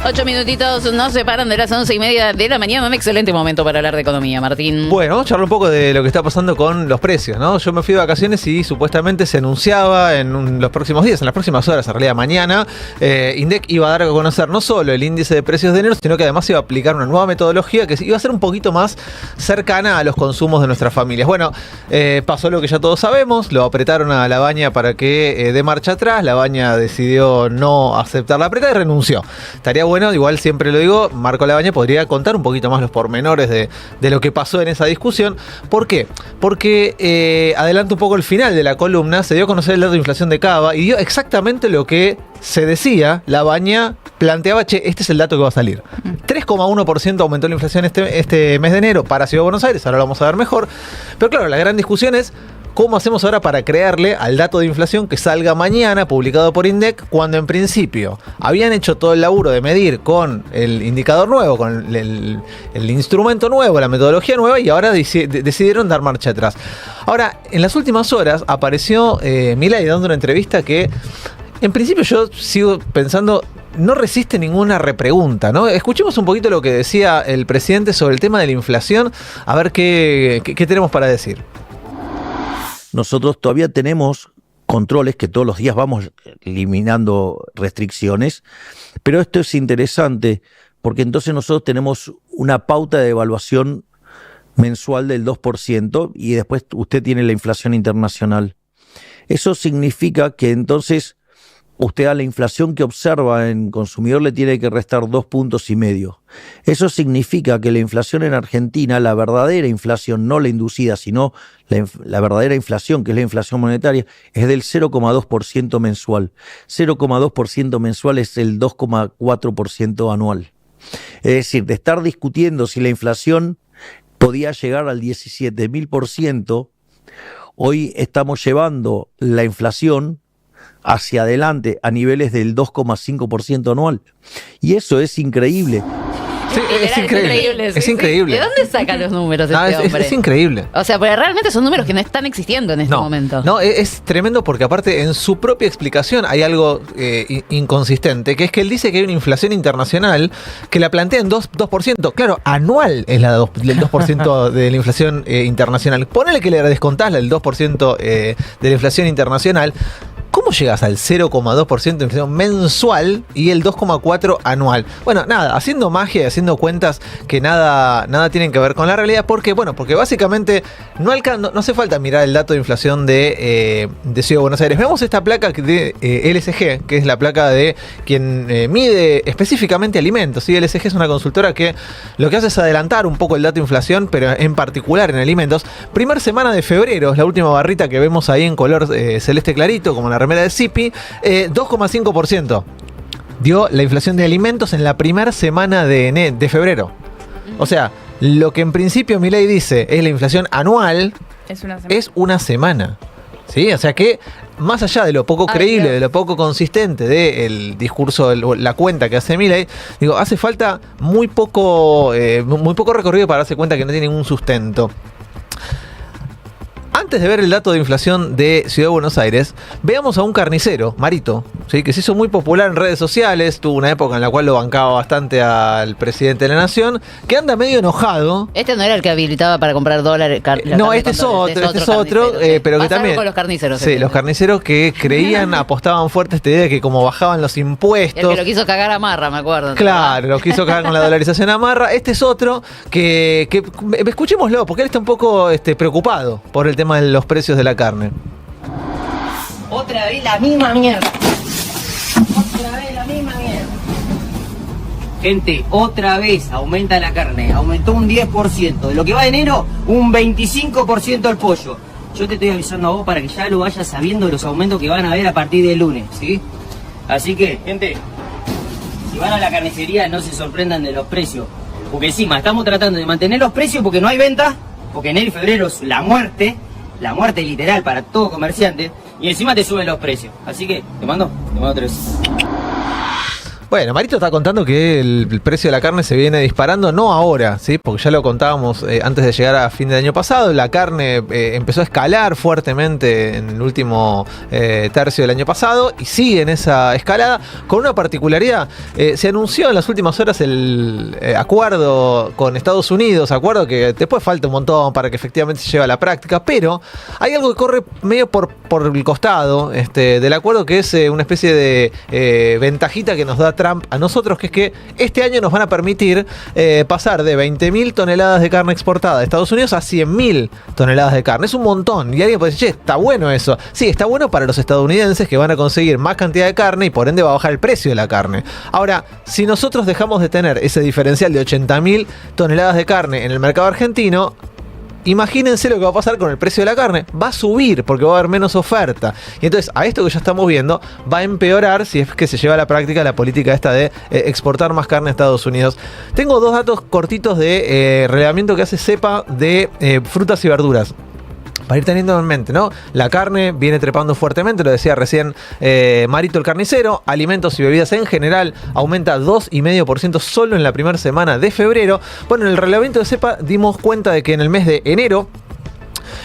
8 minutitos nos separan de las 11:30 de la mañana. Un excelente momento para hablar de economía, Martín. Bueno, vamos a charlar un poco de lo que está pasando con los precios, ¿no? Yo me fui de vacaciones y supuestamente se anunciaba en los próximos días, en las próximas horas, en realidad mañana, INDEC iba a dar a conocer no solo el índice de precios de enero, sino que además iba a aplicar una nueva metodología que iba a ser un poquito más cercana a los consumos de nuestras familias. Bueno, pasó lo que ya todos sabemos, lo apretaron a Labaña para que dé marcha atrás. Labaña decidió no aceptar la apretada y renunció. Estaría bueno, igual siempre lo digo, Marco Labaña podría contar un poquito más los pormenores de lo que pasó en esa discusión. ¿Por qué? Porque adelanto un poco el final de la columna, se dio a conocer el dato de inflación de Cava y dio exactamente lo que se decía. Labaña planteaba, este es el dato que va a salir. 3,1% aumentó la inflación este mes de enero para Ciudad de Buenos Aires, ahora lo vamos a ver mejor. Pero claro, la gran discusión es ¿cómo hacemos ahora para creerle al dato de inflación que salga mañana, publicado por INDEC, cuando en principio habían hecho todo el laburo de medir con el indicador nuevo, con el instrumento nuevo, la metodología nueva, y ahora decidieron dar marcha atrás? Ahora, en las últimas horas apareció Milei dando una entrevista que, en principio, yo sigo pensando, no resiste ninguna repregunta, ¿no? Escuchemos un poquito lo que decía el presidente sobre el tema de la inflación, a ver qué tenemos para decir. Nosotros todavía tenemos controles que todos los días vamos eliminando restricciones, pero esto es interesante porque entonces nosotros tenemos una pauta de evaluación mensual del 2% y después usted tiene la inflación internacional. Eso significa que entonces usted a la inflación que observa en consumidor le tiene que restar 2,5 puntos. Eso significa que la inflación en Argentina, la verdadera inflación, no la inducida, sino la verdadera inflación, que es la inflación monetaria, es del 0,2% mensual. 0,2% mensual es el 2,4% anual. Es decir, de estar discutiendo si la inflación podía llegar al 17.000%, hoy estamos llevando la inflación hacia adelante a niveles del 2,5% anual. Y eso es increíble. Sí, es increíble. Es increíble. ¿De dónde sacan los números hombre? Es increíble. O sea, porque realmente son números que no están existiendo en este momento. No, es tremendo porque aparte en su propia explicación hay algo inconsistente, que es que él dice que hay una inflación internacional que la plantea en 2%. Claro, anual es el 2% de la inflación internacional. Ponele que le descontás el 2% de la inflación internacional. ¿Cómo llegas al 0,2% de inflación mensual y el 2,4% anual? Bueno, nada, haciendo magia y haciendo cuentas que nada tienen que ver con la realidad. ¿Por qué? Bueno, porque básicamente no hace falta mirar el dato de inflación de Ciudad de Buenos Aires. Veamos esta placa de LSG, que es la placa de quien mide específicamente alimentos. ¿Sí? LSG es una consultora que lo que hace es adelantar un poco el dato de inflación, pero en particular en alimentos. Primer semana de febrero, es la última barrita que vemos ahí en color celeste clarito, como la remera de Zipi, 2,5% dio la inflación de alimentos en la primera semana de febrero. O sea, lo que en principio Milei dice es la inflación anual, es una semana. ¿Sí? O sea que, más allá de lo poco creíble, de lo poco consistente del discurso, la cuenta que hace Milei, digo, hace falta muy poco recorrido para darse cuenta que no tiene ningún sustento. Antes de ver el dato de inflación de Ciudad de Buenos Aires, veamos a un carnicero, Marito, ¿sí? Que se hizo muy popular en redes sociales, tuvo una época en la cual lo bancaba bastante al presidente de la Nación, que anda medio enojado. Este no era el que habilitaba para comprar dólares. No, este es otro, pero que también... con los carniceros. Sí, los carniceros que creían, apostaban fuerte esta idea de que como bajaban los impuestos... El que lo quiso cagar a Marra, me acuerdo. Claro, lo quiso cagar con la dolarización a Marra. Este es otro que escuchémoslo, porque él está un poco preocupado por el tema de los precios de la carne. Otra vez la misma mierda. Otra vez la misma mierda. Gente, otra vez aumenta la carne. Aumentó un 10%. De lo que va de enero, un 25% el pollo. Yo te estoy avisando a vos para que ya lo vayas sabiendo los aumentos que van a haber a partir del lunes, ¿sí? Así que, gente, si van a la carnicería no se sorprendan de los precios. Porque encima estamos tratando de mantener los precios porque no hay venta. Porque enero y febrero es la muerte literal para todo comerciante, y encima te suben los precios. Así que, te mando 3. Bueno, Marito está contando que el precio de la carne se viene disparando, no ahora, ¿sí? Porque ya lo contábamos antes de llegar a fin de año pasado. La carne empezó a escalar fuertemente en el último tercio del año pasado y sigue en esa escalada con una particularidad. Se anunció en las últimas horas el acuerdo con Estados Unidos, acuerdo que después falta un montón para que efectivamente se lleve a la práctica, pero hay algo que corre medio por el costado del acuerdo, que es una especie de ventajita que nos da Trump a nosotros, que es que este año nos van a permitir pasar de 20.000 toneladas de carne exportada de Estados Unidos a 100.000 toneladas de carne. Es un montón. Y alguien puede decir, che, está bueno eso. Sí, está bueno para los estadounidenses, que van a conseguir más cantidad de carne y por ende va a bajar el precio de la carne. Ahora, si nosotros dejamos de tener ese diferencial de 80.000 toneladas de carne en el mercado argentino, imagínense lo que va a pasar con el precio de la carne. Va a subir porque va a haber menos oferta. Y entonces a esto que ya estamos viendo va a empeorar si es que se lleva a la práctica la política esta de exportar más carne a Estados Unidos. Tengo dos datos cortitos de relevamiento que hace CEPA de frutas y verduras, para ir teniendo en mente, ¿no? La carne viene trepando fuertemente, lo decía recién Marito el carnicero. Alimentos y bebidas en general aumenta 2,5% solo en la primera semana de febrero. Bueno, en el relevamiento de CEPA dimos cuenta de que en el mes de enero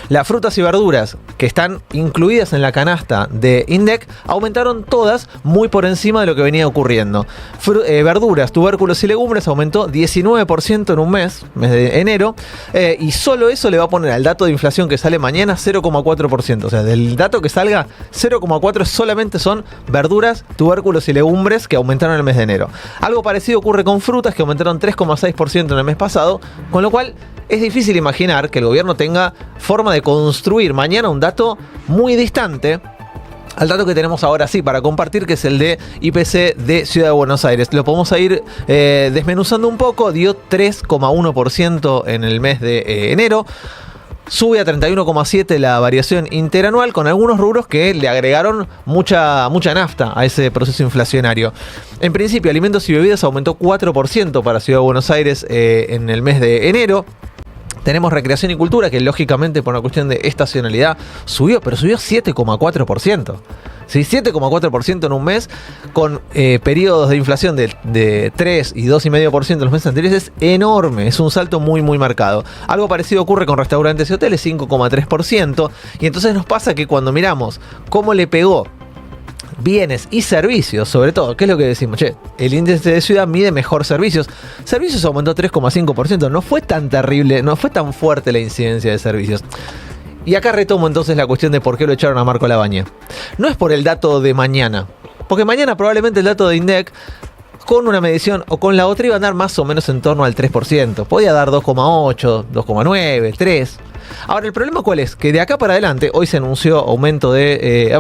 las frutas y verduras que están incluidas en la canasta de INDEC aumentaron todas muy por encima de lo que venía ocurriendo. Verduras, tubérculos y legumbres aumentó 19% en un mes de enero, y solo eso le va a poner al dato de inflación que sale mañana 0,4%. O sea, del dato que salga, 0,4 solamente son verduras, tubérculos y legumbres que aumentaron en el mes de enero. Algo parecido ocurre con frutas, que aumentaron 3,6% en el mes pasado, con lo cual es difícil imaginar que el gobierno tenga forma de construir mañana un dato muy distante al dato que tenemos ahora sí para compartir, que es el de IPC de Ciudad de Buenos Aires. Lo podemos ir desmenuzando un poco. Dio 3,1% en el mes de enero. Sube a 31,7 la variación interanual, con algunos rubros que le agregaron mucha nafta a ese proceso inflacionario. En principio, alimentos y bebidas aumentó 4% para Ciudad de Buenos Aires en el mes de enero. Tenemos recreación y cultura, que lógicamente por una cuestión de estacionalidad subió, pero subió 7,4%. ¿Sí? 7,4% en un mes, con periodos de inflación de 3 y 2,5% en los meses anteriores. Es enorme, es un salto muy muy marcado. Algo parecido ocurre con restaurantes y hoteles, 5,3%. Y entonces nos pasa que cuando miramos cómo le pegó bienes y servicios, sobre todo, ¿qué es lo que decimos? Che, el índice de ciudad mide mejor servicios. Servicios aumentó 3,5%. No fue tan terrible, no fue tan fuerte la incidencia de servicios. Y acá retomo entonces la cuestión de por qué lo echaron a Marco Labaña. No es por el dato de mañana, porque mañana probablemente el dato de INDEC, con una medición o con la otra, iba a andar más o menos en torno al 3%. Podía dar 2,8, 2,9, 3. Ahora, ¿el problema cuál es? Que de acá para adelante, hoy se anunció aumento de...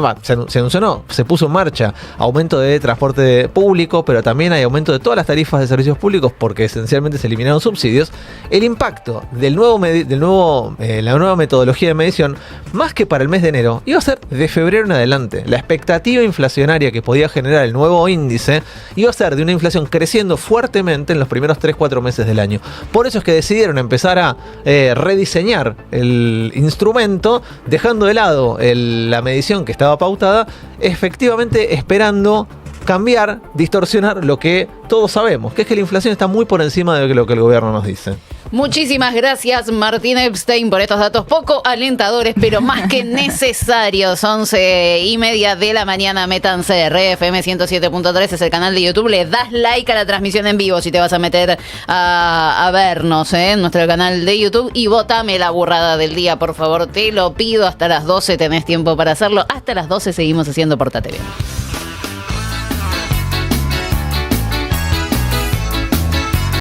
se puso en marcha aumento de transporte público, pero también hay aumento de todas las tarifas de servicios públicos, porque esencialmente se eliminaron subsidios. El impacto la nueva metodología de medición, más que para el mes de enero, iba a ser de febrero en adelante. La expectativa inflacionaria que podía generar el nuevo índice iba a ser de una inflación creciendo fuertemente en los primeros 3-4 meses del año. Por eso es que decidieron empezar a rediseñar el instrumento, dejando de lado la medición que estaba pautada, efectivamente esperando cambiar, distorsionar lo que todos sabemos, que es que la inflación está muy por encima de lo que el gobierno nos dice. Muchísimas gracias, Martín Epstein, por estos datos poco alentadores, pero más que necesarios. 11:30 de la mañana, métanse. RFM 107.3 es el canal de YouTube. Le das like a la transmisión en vivo si te vas a meter a vernos en nuestro canal de YouTube. Y votame la burrada del día, por favor. Te lo pido. Hasta las 12 tenés tiempo para hacerlo. Hasta las 12 seguimos haciendo Portate Bien.